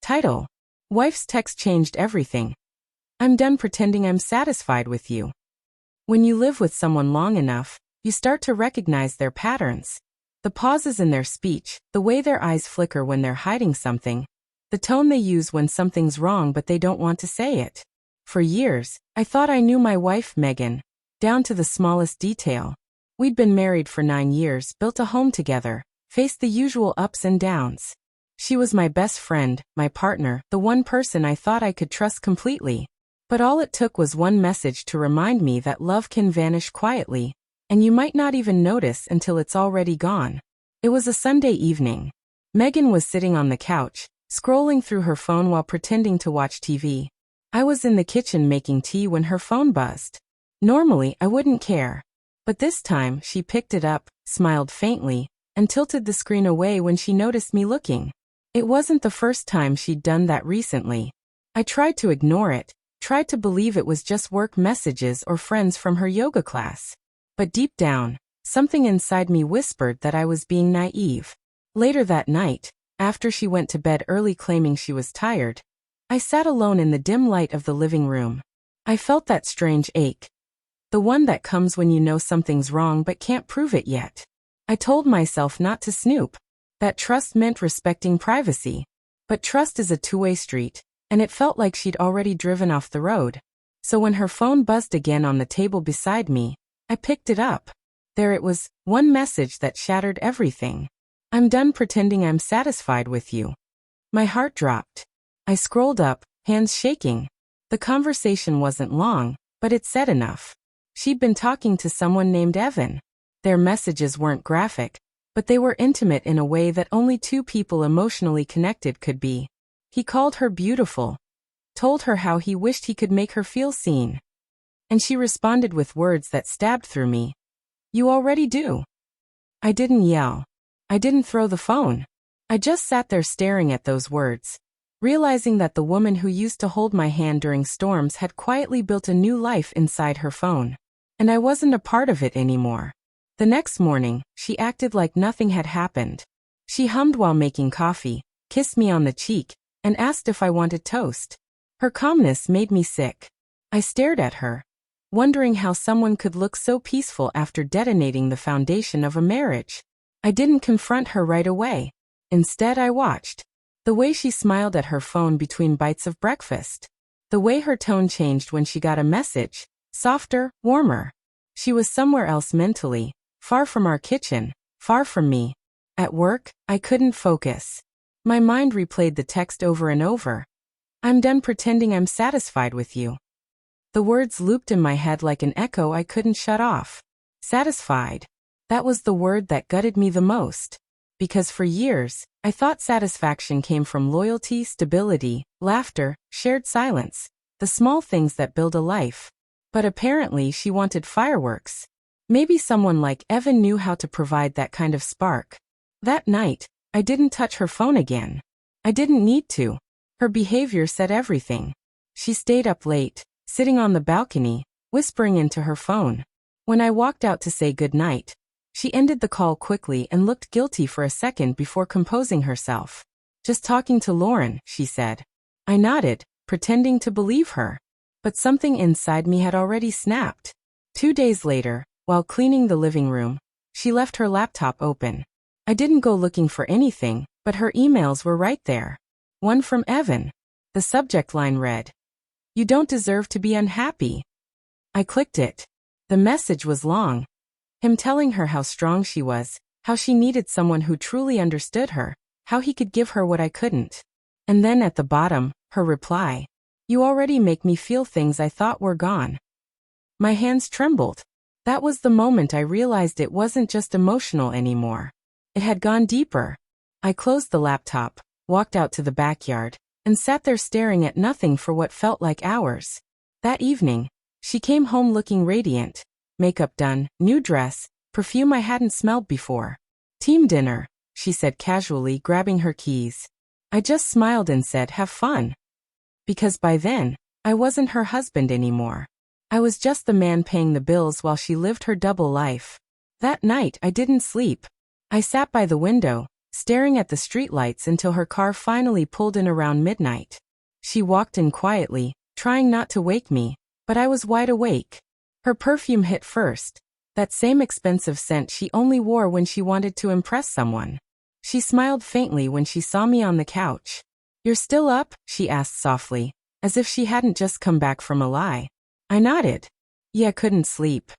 Title: Wife's text changed everything. I'm done pretending I'm satisfied with you. When you live with someone long enough, you start to recognize their patterns. The pauses in their speech, the way their eyes flicker when they're hiding something, the tone they use when something's wrong but they don't want to say it. For years, I thought I knew my wife, Megan, down to the smallest detail. We'd been married for 9 years, built a home together, faced the usual ups and downs. She was my best friend, my partner, the one person I thought I could trust completely. But all it took was one message to remind me that love can vanish quietly, and you might not even notice until it's already gone. It was a Sunday evening. Megan was sitting on the couch, scrolling through her phone while pretending to watch TV. I was in the kitchen making tea when her phone buzzed. Normally, I wouldn't care. But this time, she picked it up, smiled faintly, and tilted the screen away when she noticed me looking. It wasn't the first time she'd done that recently. I tried to ignore it, tried to believe it was just work messages or friends from her yoga class. But deep down, something inside me whispered that I was being naive. Later that night, after she went to bed early claiming she was tired, I sat alone in the dim light of the living room. I felt that strange ache. The one that comes when you know something's wrong but can't prove it yet. I told myself not to snoop, that trust meant respecting privacy. But trust is a two-way street, and it felt like she'd already driven off the road. So when her phone buzzed again on the table beside me, I picked it up. There it was, one message that shattered everything. I'm done pretending I'm satisfied with you. My heart dropped. I scrolled up, hands shaking. The conversation wasn't long, but it said enough. She'd been talking to someone named Evan. Their messages weren't graphic, but they were intimate in a way that only two people emotionally connected could be. He called her beautiful, told her how he wished he could make her feel seen. And she responded with words that stabbed through me. You already do. I didn't yell. I didn't throw the phone. I just sat there staring at those words, realizing that the woman who used to hold my hand during storms had quietly built a new life inside her phone. And I wasn't a part of it anymore. The next morning, she acted like nothing had happened. She hummed while making coffee, kissed me on the cheek, and asked if I wanted toast. Her calmness made me sick. I stared at her, wondering how someone could look so peaceful after detonating the foundation of a marriage. I didn't confront her right away. Instead, I watched. The way she smiled at her phone between bites of breakfast. The way her tone changed when she got a message. Softer, warmer. She was somewhere else mentally, far from our kitchen, far from me. At work, I couldn't focus. My mind replayed the text over and over. I'm done pretending I'm satisfied with you. The words looped in my head like an echo I couldn't shut off. Satisfied. That was the word that gutted me the most. Because for years, I thought satisfaction came from loyalty, stability, laughter, shared silence, the small things that build a life. But apparently she wanted fireworks. Maybe someone like Evan knew how to provide that kind of spark. That night, I didn't touch her phone again. I didn't need to. Her behavior said everything. She stayed up late, sitting on the balcony, whispering into her phone. When I walked out to say goodnight, she ended the call quickly and looked guilty for a second before composing herself. Just talking to Lauren, she said. I nodded, pretending to believe her. But something inside me had already snapped. 2 days later, while cleaning the living room, she left her laptop open. I didn't go looking for anything, but her emails were right there. One from Evan. The subject line read, "You don't deserve to be unhappy." I clicked it. The message was long. Him telling her how strong she was, how she needed someone who truly understood her, how he could give her what I couldn't. And then at the bottom, her reply. You already make me feel things I thought were gone. My hands trembled. That was the moment I realized it wasn't just emotional anymore. It had gone deeper. I closed the laptop, walked out to the backyard, and sat there staring at nothing for what felt like hours. That evening, she came home looking radiant. Makeup done, new dress, perfume I hadn't smelled before. Team dinner, she said casually, grabbing her keys. I just smiled and said, have fun. Because by then, I wasn't her husband anymore. I was just the man paying the bills while she lived her double life. That night I didn't sleep. I sat by the window, staring at the streetlights until her car finally pulled in around midnight. She walked in quietly, trying not to wake me, but I was wide awake. Her perfume hit first, that same expensive scent she only wore when she wanted to impress someone. She smiled faintly when she saw me on the couch. "You're still up?" she asked softly, as if she hadn't just come back from a lie. I nodded. "Yeah, couldn't sleep."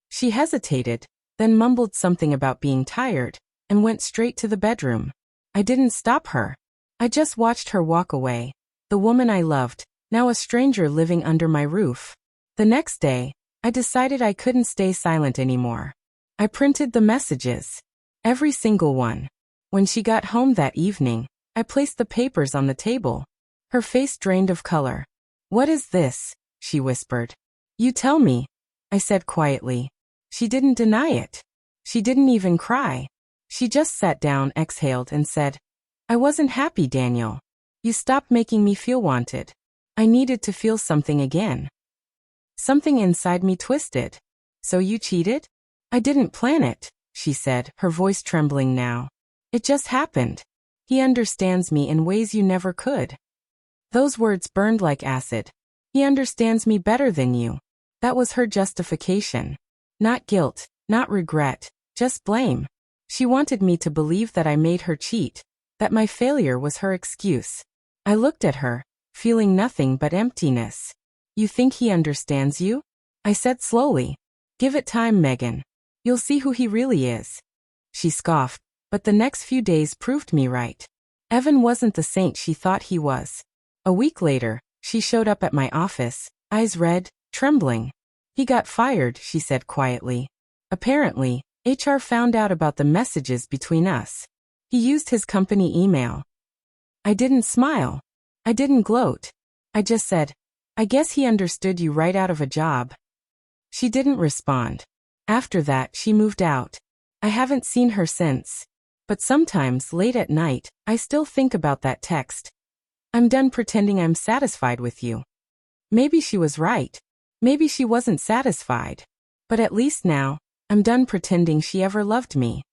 She hesitated, then mumbled something about being tired, and went straight to the bedroom. I didn't stop her. I just watched her walk away. The woman I loved, now a stranger living under my roof. The next day, I decided I couldn't stay silent anymore. I printed the messages. Every single one. When she got home that evening, I placed the papers on the table. Her face drained of color. "What is this?" she whispered. "You tell me," I said quietly. She didn't deny it. She didn't even cry. She just sat down, exhaled, and said, "I wasn't happy, Daniel. You stopped making me feel wanted. I needed to feel something again." Something inside me twisted. "So you cheated?" "I didn't plan it," she said, her voice trembling now. "It just happened. He understands me in ways you never could." Those words burned like acid. "He understands me better than you." That was her justification. Not guilt, not regret, just blame. She wanted me to believe that I made her cheat, that my failure was her excuse. I looked at her, feeling nothing but emptiness. "You think he understands you?" I said slowly. "Give it time, Megan. You'll see who he really is." She scoffed, but the next few days proved me right. Evan wasn't the saint she thought he was. A week later, she showed up at my office, eyes red, trembling. "He got fired," she said quietly. "Apparently, HR found out about the messages between us. He used his company email." I didn't smile. I didn't gloat. I just said, "I guess he understood you right out of a job." She didn't respond. After that, she moved out. I haven't seen her since. But sometimes, late at night, I still think about that text. "I'm done pretending I'm satisfied with you." Maybe she was right. Maybe she wasn't satisfied. But at least now, I'm done pretending she ever loved me.